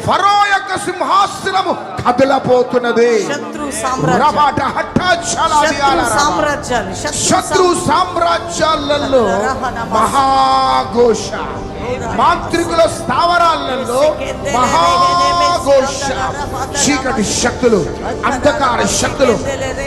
ఫరో యొక్క సింహాసనము కదలపోతున్నది. శత్రు సామ్రాజ్యాలలో మహాఘోష, మాంత్రికుల స్థావరాలలో మహాఘోష, చీకటి శక్తులు, అంధకార శక్తులు,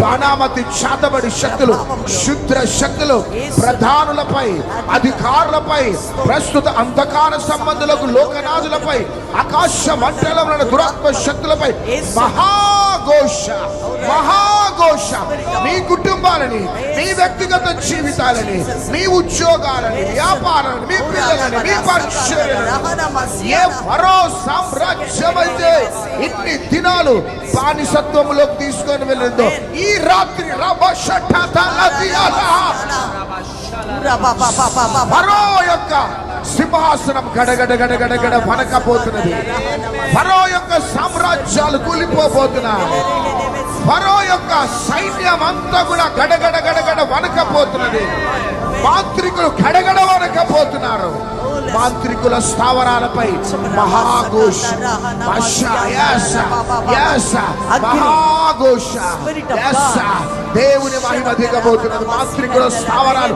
బాణామతి చాతబడి శక్తులు, శుద్ర శక్తులు ప్రధానులపై, అధికారులపై, ప్రస్తుత అంధకార సంబంధులకు, లోకనాథులపై, ఆకాశ మండలంలోని దురాత్మ శక్తులపై మహాఘోష, మహాఘోష. మీ కుటుంబాలని, మీ వ్యక్తిగత జీవితాలని, మీ ఉద్యోగాలని, వ్యాపారాన్ని, మీ పిల్లలని, మీ ఏ ఫరో సామ్రాజ్యం అయితే ఇన్ని దినాలు బానిసత్వంలోకి తీసుకొని వెళ్ళిందో, ఈ రాత్రి ఫరో యొక్క సింహాసనం గడగడ గడగడ గడ వనకపోతున్నది. ఫరో యొక్క సామ్రాజ్యాలు కూలిపోబోతున్నాయి. ఫరో యొక్క సైన్యం అంతా కూడా గడగడ గడగడ వనకపోతున్నది. మాంత్రికులు గడగడ వనకపోతున్నారు. మాంత్రికుల స్థావరాలపై మహాఘోష, మహాఘోష, దేవుని మహిమ దిగబోతున్నది. మాంత్రికుల స్థావరాలు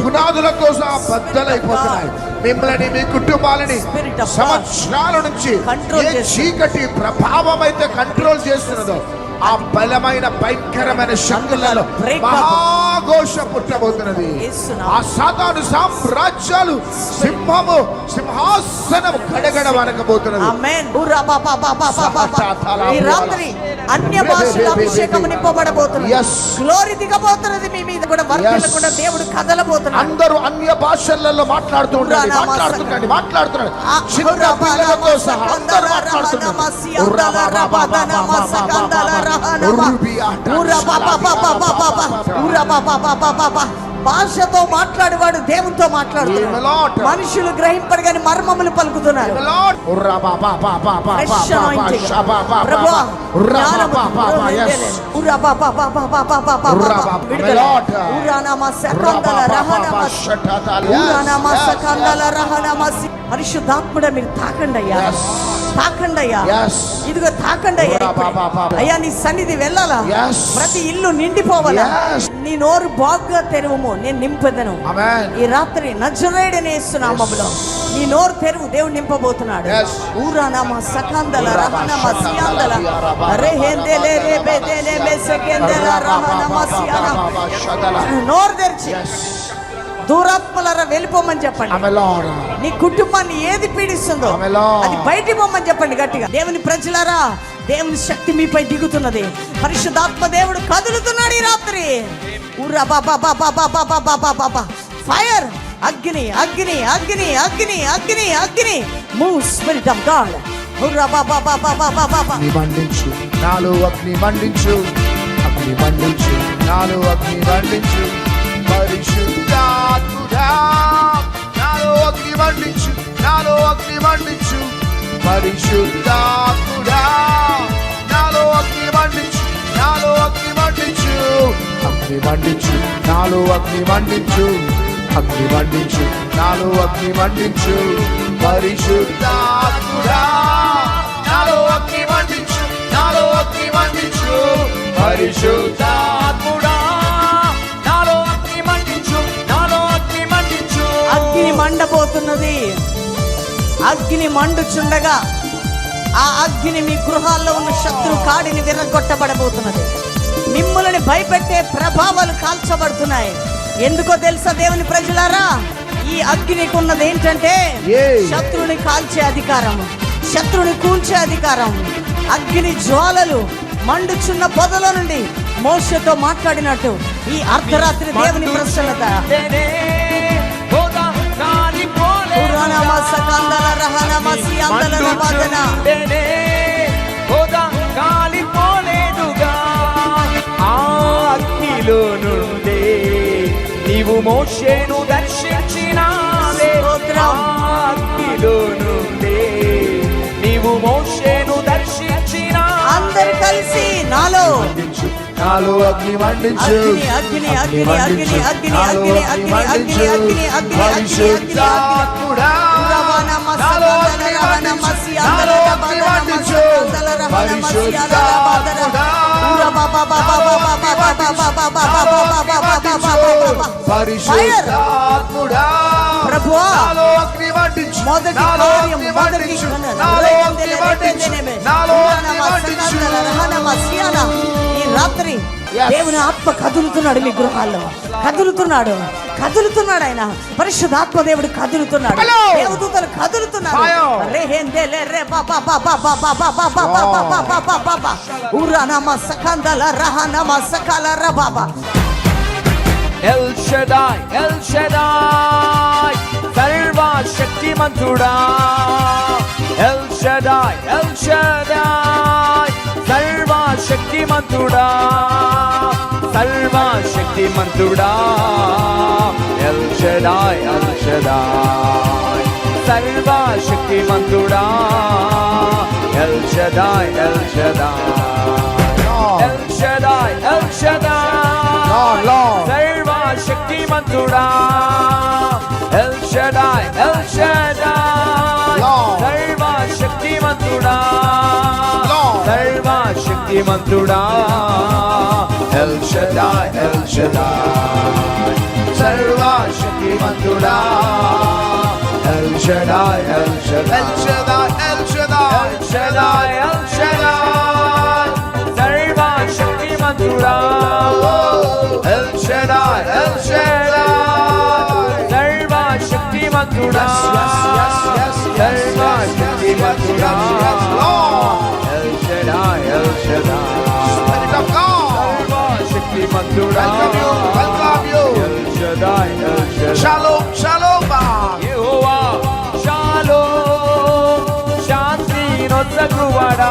పునాదులతో సహా బద్దలైపోతున్నాయి. మిమ్మల్ని, మీ కుటుంబాలని సంవత్సరాల నుంచి ఏ చీకటి ప్రభావం అయితే కంట్రోల్ చేస్తున్నదో ఆ బలమైన భయంకరమైన శక్తులలో మహాఘోష పుట్టబోతున్నది. ఆ సాతాను సామ్రాజ్యాలు సింహాసనం గడగడ వనకబోతున్నది. ఈ రాత్రి అన్య భాషల అభిషేకం నింపబడబోతున్నది. గ్లోరీ దిగబోతున్నది మీ మీద కూడా. వర్షాలు దేవుడు కదలబోతున్నాడు. అందరూ అన్య భాషలలో మాట్లాడుతూ ఉండండి. మాట్లాడుతున్నాడు చిన్న పిల్లలతో సహా అందరూ మాట్లాడుతున్నారు. భాషతో మాట్లాడేవాడు దేవునితో మాట్లాడుతున్నాడు. మనుషులు గ్రహింపడు కానీ మర్మములు పలుకుతున్నారు. పరిశుద్ధాత్ముడ మీరు తాకండి అయ్యా, తాకండి అయ్యా, ఇదిగో తాకండి అయ్యా. అయ్యా నీ సన్నిధి వెళ్ళాలా, ప్రతి ఇల్లు నిండిపోవాలా. నీ నోరు బాగా తెరువుము, నేను నింపదను. ఈ రాత్రి నజరేయుడైన యేసు నామములో నీ నోరు తెరువు, దేవుడు నింపబోతున్నాడు. ఊరానామా సకందల రహనమా సియాందల రెహెందెలే రెబెదెలే మెసకెందల రహనమా సియానా. నోరు తెరిచి దూరాత్మలారా వెళ్ళిపోమని చెప్పండి. నీ కుటుంబాన్ని ఏది పీడిస్తుందో అది బయటికి పోమని చెప్పండి గట్టిగా. దేవుని ప్రజలారా, దేవుని శక్తి మీపై దిగుతున్నది. పరిశుద్ధాత్మ దేవుడు కదులుతున్నాడు ఈ రాత్రి. ఫైర్, అగ్ని అగ్ని అగ్ని అగ్ని అగ్ని అగ్ని. Move spirit of God. మండించు నాలో అగ్ని, మండించు అగ్ని, మండించు నాలో అగ్ని, మండించు పరిశుద్ధాత్ముడా. నాలో అగ్ని మండించు, నాలో అగ్ని మండించు పరిశుద్ధాత్ముడా. నాలో అగ్ని మండించు, నాలో అగ్ని మండించు, అగ్ని మండించు నాలో అగ్ని మండించు, అగ్ని మండించు నాలో అగ్ని మండించు పరిశుద్ధాత్ముడా. నాలో అగ్ని మండించు, నాలో అగ్ని మండించు పరిశుద్ధాత్ముడా. నాలో అగ్ని మండించు, నాలో అగ్ని మండించు. అగ్ని మండబోతున్నది. అగ్ని మండుచుండగా ఆ అగ్ని మీ గృహాల్లో ఉన్న శత్రు కాడిని విరగొట్టబడబోతున్నది. మిమ్మల్ని భయపెట్టే ప్రభావాలు కాల్చబడుతున్నాయి. ఎందుకో తెలుసా దేవుని ప్రజలారా, ఈ అగ్నికి ఉన్నది ఏంటంటే శత్రుని కాల్చే అధికారం, శత్రుని కూల్చే అధికారం. అగ్ని జ్వాలలు మండుచున్న పొదల నుండి మోషేతో మాట్లాడినట్టు ఈ అర్ధరాత్రి దేవుని ప్రసన్నత. అగ్నిలో నుండే నీవు మోషేను దర్శించినావే. అగ్నిలో నుండే నీవు మోషేను దర్శించిన. అందరు కలిసి నాలో నాలో అగ్ని మండించు, అగ్ని అగ్ని అగ్ని అగ్ని అగ్ని అగ్ని అగ్ని అగ్ని అగ్ని అగ్ని పరిశుద్ధాత్ముడా. పరిశుద్ధాత్ముడా ప్రభువా నాలో అగ్ని మండించు మొదటి నాలో కార్యం అగ్ని మొదటి మండించు నాలో అగ్ని మండించు నాలో అగ్ని మండించు ఈ రాత్రి Yes. దేవుని ఆత్మ కదులుతున్నాడు మీ గృహాల్లో కదులుతున్నాడు ఆయన పరిశుద్ధాత్మ దేవుడు కదులుతున్నాడు Hello. దేవదూతలు కదులుతున్నారు Fire. రెహెందెలే రే బాబా బాబా బాబా బాబా బాబా బాబా ఉరానమ సకందల రహనమ సకల ర బాబా ఎల్ షడాయ్ సర్వశక్తిమంతుడా ఎల్ షడాయ్ సర్వశక్తిమంతుడా ఎల్ షడాయ్ సర్వశక్తిమంతుడా ఎల్ షడాయ్ Lord సర్వశక్తిమంతుడా ఎల్ షడాయ్ Lord. సర్వశక్తిమంతుడా Lord. సర్వశక్తిమంతుడా ఎల్ షడాయ్ సర్వశక్తిమంతుడా El Shaddai El Shaddai El Shaddai సర్వశక్తిమంతుడా ఎల్ షడాయ్ సర్వశక్తిమంతుడా సర్వశక్తిమంతుడా Lord El Shaddai Spirit of God సర్వశక్తిమంతుడా welcome you El Shaddai Shalom Shalom Jehovah shalom శాంతి నొసగువాడా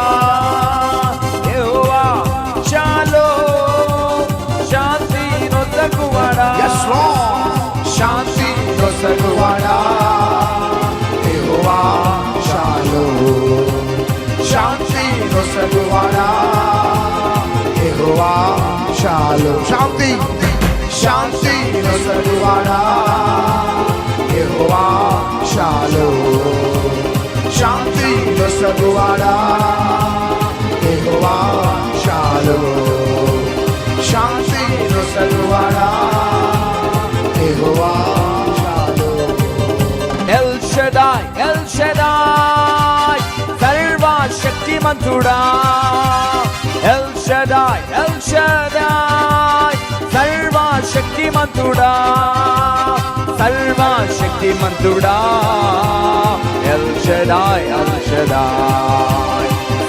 యెహోవా షాలోమ్ శాంతి నొసగువాడా Yes Lord Shanti Nosaguvada Yehovah Shalom Shanti Nosaguvada Yehovah Shalom Shanti Shanti Nosaguvada Yehovah Shalom Shanti Nosaguvada Yehovah Shalom Shanti Nosaguvada Yehovah Shalom El Shaddai సర్వశక్తిమంతుడా El Shaddai సర్వశక్తిమంతుడా El Shaddai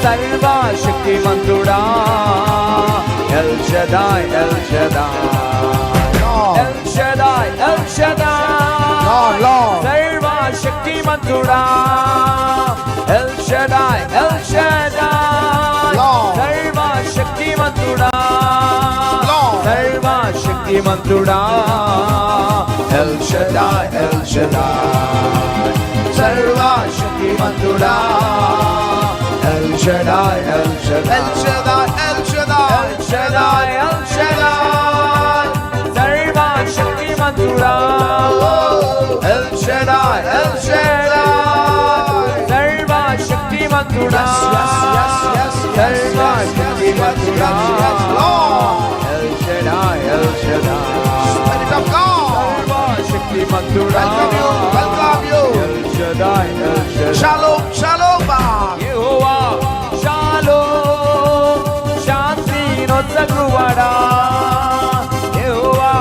సర్వశక్తిమంతుడా El Shaddai El Shaddai Lord Lord సర్వశక్తిమంతుడా El Shaddai Lord. సర్వశక్తిమంతుడా Lord. సర్వశక్తిమంతుడా El Shaddai సర్వశక్తిమంతుడా El Shaddai El Shaddai El Shaddai సర్వశక్తిమంతుడా El Shaddai సర్వశక్తిమంతుడా సర్వశక్తిమంతుడా Lord El Shaddai Spirit of God సర్వశక్తిమంతుడా welcome you El Shaddai Shalom Shalom Jehovah shalom శాంతి నొసగువాడా యెహోవా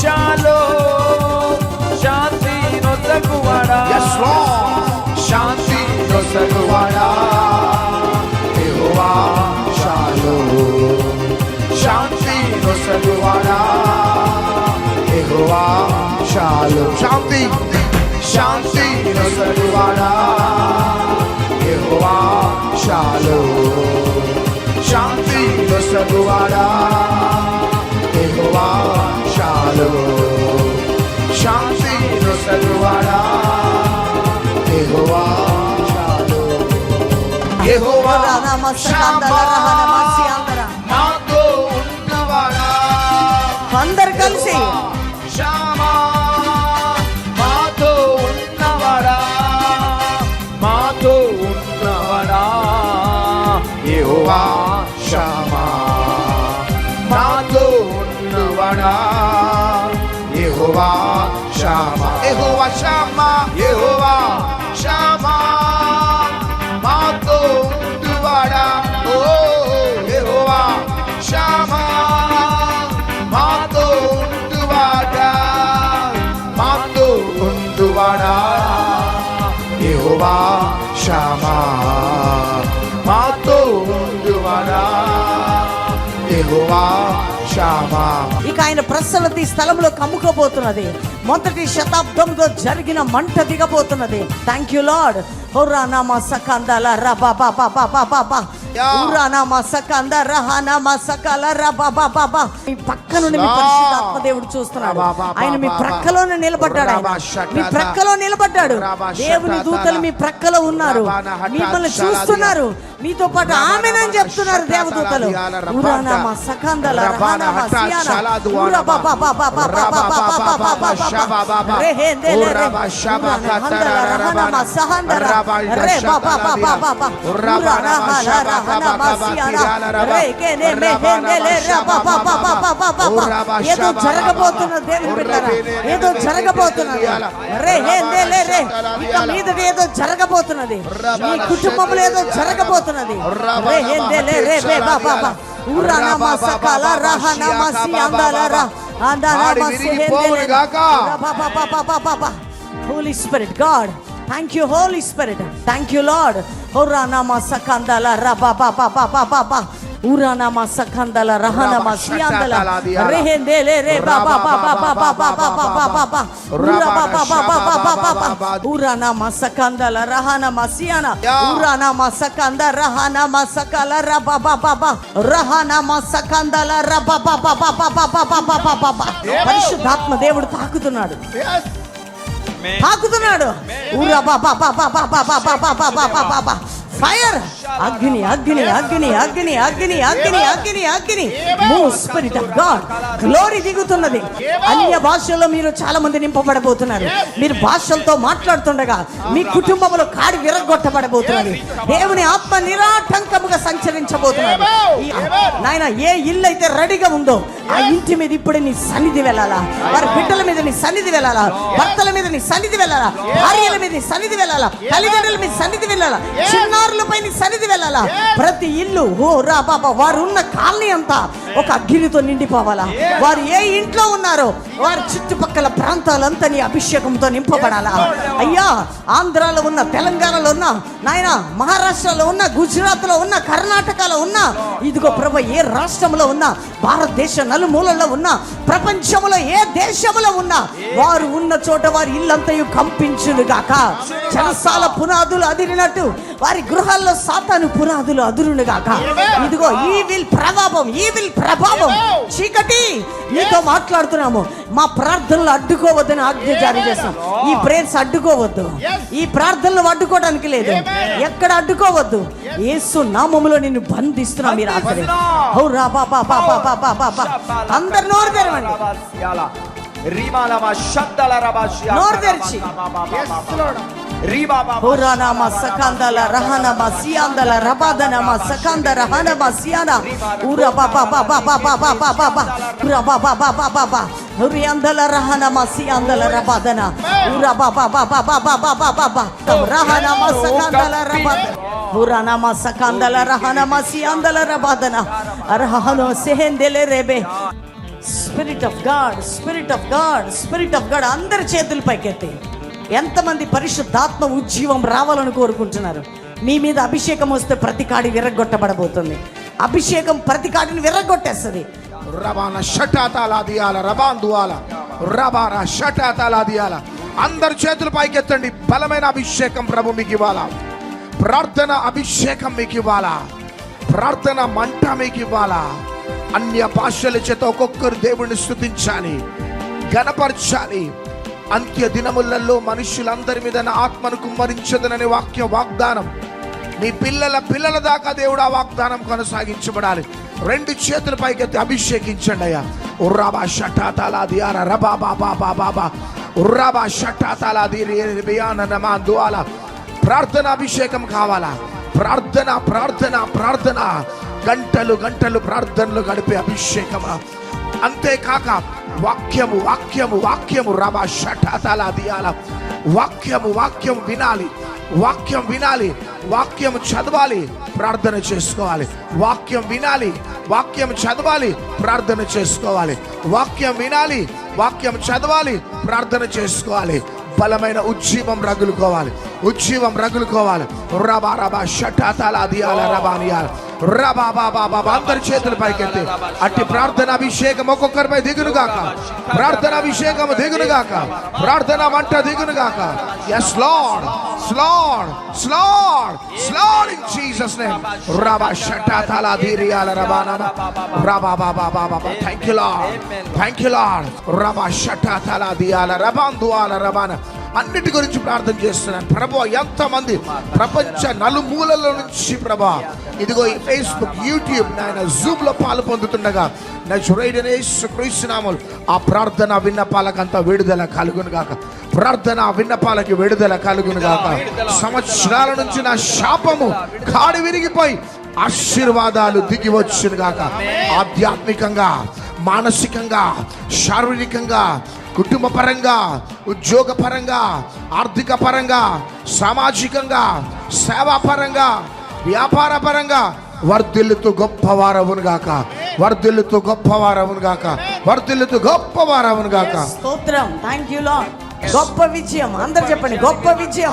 షాలోమ్ శాంతి నొసగువాడా Yes Lord Shanti Nosaguvada Yehovah Shalom Shanti Nosaguvada Yehovah Shalom Shanti Shanti Nosaguvada Yehovah Shalom Shanti Nosaguvada Yehovah Shalom Shanti Nosaguvada Yehovah Shalom Yehovah Shammah నాతో ఉన్నవాడా అందరు కలిసి షామా మాతో ఉన్నవాడా మాతో ఉన్నవాడా యెహోవా Shammah నాతో ఉన్నవాడా యెహోవా షమ్మా, యెహోవా షమ్మా, మాతో ఉండువాడా. ఓ యెహోవా షమ్మా, మాతో ఉండువాడా, మాతో ఉండువాడా. యెహోవా షమ్మా, మాతో ఉండువాడా. యెహోవా షమ్మా. ఇక ఆయన ప్రసన్నత ఈ స్థలంలో కమ్ముకోబోతున్నది. మొదటి శతాబ్దంలో జరిగిన మంట దిగబోతున్నది. Thank you Lord. హోరానామా సకందల రబాబాబాబాబాబా, హోరానామా సకంద రహానామా సకల రబాబాబాబా. మీ పక్క నుండి మీ పరిశుద్ధాత్మ దేవుడు చూస్తున్నాడు. ఆయన మీ ప్రక్కలోనే నిలబడ్డాడు. ఆయన మీ ప్రక్కలో నిలబడ్డాడు. దేవుని దూతలు మీ ప్రక్కలో ఉన్నారు, మిమ్మల్ని చూస్తున్నారు. మీతో పాటు ఆమేనని చెప్తున్నారు దేవదూతలు. హోరానామా సకందల రహానామా సియానా ఉరాబాబాబాబాబాబాబాబాబాబా రెహేందెలే రహాందల రహానామా సహందర రే బాబాబాబాబాబా ఉరానామా రహానామా సియానా రేకేనే మెహేందెలే రబాబాబాబాబాబా. ఏదో జరగబోతున్నది దేవుని బిడ్డలారా, ఏదో జరగబోతున్నది. రేహేందెలే రే, ఇక మీద ఏదో జరగబోతున్నది. మీ కుటుంబంలో ఏదో జరగబోతున్నది. రేహేందెలే రే బాబాబా ఉరానామా సకల రహానామా సియాందల రా అందానామా సెహేందెలే బాబాబాబాబాబా. Holy Spirit, God, thank you Holy Spirit, thank you Lord. Horanama sakandala rababababababa uranama sakandala rahanama siandala rehendele re bababababababababa urababababababa uranama sakandala rahanama siana uranama sakanda rahanama sakala rababababa rahanama sakandala rabababababababa. పరిశుద్ధాత్మ దేవుడు తాకుతున్నాడు, తాకుతున్నాడు. Fire, అగ్ని అగ్ని అగ్ని అగ్ని అగ్ని అగ్ని అగ్ని అగ్ని. Move spirit of God, glory దిగుతున్నది. అన్య భాషల్లో మీరు చాలా మంది నింపబడబోతున్నారు. మీరు భాషలతో మాట్లాడుతుండగా మీ కుటుంబంలో కాడి విరగొట్టబడబోతున్నది. దేవుని ఆత్మ నిరాటంకముగా సంచరించబోతున్నది. నాయన, ఏ ఇల్లు అయితే రెడీగా ఉందో ఆ ఇంటి మీద ఇప్పుడు నీ సన్నిధి వెళ్ళాలా. వారి బిడ్డల మీద నీ సన్నిధి వెళ్ళాలా, భర్తల మీద నీ సన్నిధి వెళ్ళాలా, భార్యల మీద నీ సన్నిధి వెళ్ళాలా, తల్లిదండ్రుల మీద సన్నిధి వెళ్ళాలా, చిన్నారులపై నీ సన్నిధి వెళ్ళాలా. ప్రతి ఇల్లు ఓ రా బాబా, వారు ఉన్న కాలనీ అంతా ఒక అగ్నితో నిండిపోవాలా. వారు ఏ ఇంట్లో ఉన్నారో వారి చుట్టుపక్కల ప్రాంతాలంతా నీ అభిషేకంతో నింపబడాలా. అయ్యా, ఆంధ్రాలో ఉన్న, తెలంగాణలో ఉన్న, నాయన మహారాష్ట్రలో ఉన్న, గుజరాత్ లో ఉన్న, కర్ణాటకలో ఉన్న, ఇదిగో ప్రభు ఏ రాష్ట్రంలో ఉన్నా, భారతదేశ నలుమూలలో ఉన్న, ప్రపంచంలో ఏ దేశంలో ఉన్నా, వారు ఉన్న చోట వారి ఇల్లంతయు కంపించునుగాక. చెరసాల పునాదులు అదిరినట్టు వారి గృహాల్లో సాతాను పునాదులు అదురునుగాక. ఇదిగో ఈవిల్ ప్రభావం చీకటి నీతో మాట్లాడుతున్నాము. మా ప్రార్థనలు అడ్డుకోవద్దని ఆజ్ఞ జారీ చేస్తాం. ఈ ప్రేయర్స్ అడ్డుకోవద్దు, ఈ ప్రార్థనలు అడ్డుకోవడానికి లేదు, ఎక్కడ అడ్డుకోవద్దు. యేసు నామములో నిన్ను బంధిస్తున్నాం. మీరు అందరు నోరు తెరవండి, నోరు తెరిచి Horanama sakandala rahanama siandala rabadana sakandara hanama siana ura baba baba baba baba baba ura baba baba baba huriandala rahanama siandala rabadana ura baba baba baba baba baba rahanama sakandala rabadana Horanama sakandala rahanama siandala rabadana arhano sehendele rebe. Spirit of God, Spirit of God, Spirit of God. అందరి చేతుల పైకెత్తి ఎంతమంది పరిశుద్ధాత్మ ఉజ్జీవం రావాలని కోరుకుంటున్నారు? మీ మీద అభిషేకం వస్తే ప్రతి కాడి విరగొట్టబడబోతుంది. అభిషేకం ప్రతి కాడిని విరగొట్టేస్తుంది. రబాన షటాతాలా దియాల రబాందువాల రబార షటాతాలా దియాల. అందరి చేతుల పైకెత్తండి. బలమైన అభిషేకం ప్రభు మీకు ఇవ్వాలా. ప్రార్థన అభిషేకం మీకు ఇవ్వాలా. ప్రార్థన మంట మీకు ఇవ్వాలా. అన్య భాషల చేత ఒక్కొక్కరు దేవుణ్ణి స్తుతించాలి, గణపరచాలి. అంత్య దినములలో మనుషులందరి మీద నా ఆత్మను కుమ్మరించదనని వాగ్దానం మీ పిల్లల దాకా దేవుడు ఆ వాగ్దానం కొనసాగించబడాలి. రెండు చేతుల పైకెత్తి అభిషేకించండి అయ్యా. ఉర్రాబా షటాతాలా దియార రబా బాబా బాబా ఉర్రాబా షటాతాలా దియాన దువాలా. ప్రార్థన అభిషేకం కావాలా. ప్రార్థన ప్రార్థన ప్రార్థన, గంటలు గంటలు ప్రార్థనలు గడిపే అభిషేకమా. అంతేకాక వాక్యము వాక్యము వాక్యము రబా షటాతల దియాల వాక్యము వాక్యం వినాలి, వాక్యం వినాలి, వాక్యం చదవాలి, ప్రార్థన చేసుకోవాలి. వాక్యం వినాలి, వాక్యం చదవాలి, ప్రార్థన చేసుకోవాలి. వాక్యం వినాలి, వాక్యం చదవాలి, ప్రార్థన చేసుకోవాలి. బలమైన ఉజ్జీవం రగులుకోవాలి, ఉజ్జీవం రగులుకోవాలి. రబా రబా షటాతల దియాల రబానియాల రబా బాబా బాబా అందరి చేతులు పైకెత్తి అట్టి ప్రార్థన అభిషేకం ఒక్కొక్కరిపై దిగునుగాక, ప్రార్థన అభిషేకం దిగునుగాక, ప్రార్థన మంట దిగునుగాక. yes lord lord lord lord in jesus name raba shatatala diriyala rabana raba baba baba thank you lord raba shatatala diyala rabanduala rabana అన్నిటి గురించి ప్రార్థన చేస్తున్నాను ప్రభువా. ఎంతమంది ప్రపంచ నలుమూలల నుంచి ప్రభువా ఇదిగో ఈ ఫేస్బుక్, యూట్యూబ్, నాయన జూమ్ లో పాలు పొందుతుండగా నజరేయుడైన యేసుక్రీస్తు నామములో ఆ ప్రార్థన విన్నపాలకంతా విడుదల కలుగును గాక, ప్రార్థన విన్నపాలకి విడుదల కలుగును గాక. సంవత్సరాల నుంచి నా శాపము కాడి విరిగిపోయి ఆశీర్వాదాలు దిగి వచ్చును గాక. ఆధ్యాత్మికంగా, మానసికంగా, శారీరకంగా, కుటుంబ పరంగా, ఉద్యోగ పరంగా, ఆర్థిక పరంగా, సామాజికంగా, సేవా పరంగా, వ్యాపార పరంగా వర్ధిల్లుతూ గొప్పవారవును గాక, వర్ధిల్లుతూ గొప్పవారవును గాక, వర్ధిల్లుతూ గొప్పవారవును గాక. స్తోత్రం. Thank you lord. గొప్ప విజయం. అందరు చెప్పండి గొప్ప విజయం,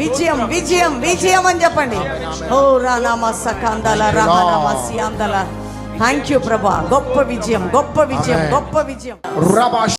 విజయం విజయం విజయం అని చెప్పండి. ఓ రానామ సకాందల రహనామ సియాందల. థ్యాంక్ యూ ప్రభా. గొప్ప విజయం, గొప్ప విజయం, గొప్ప విజయం.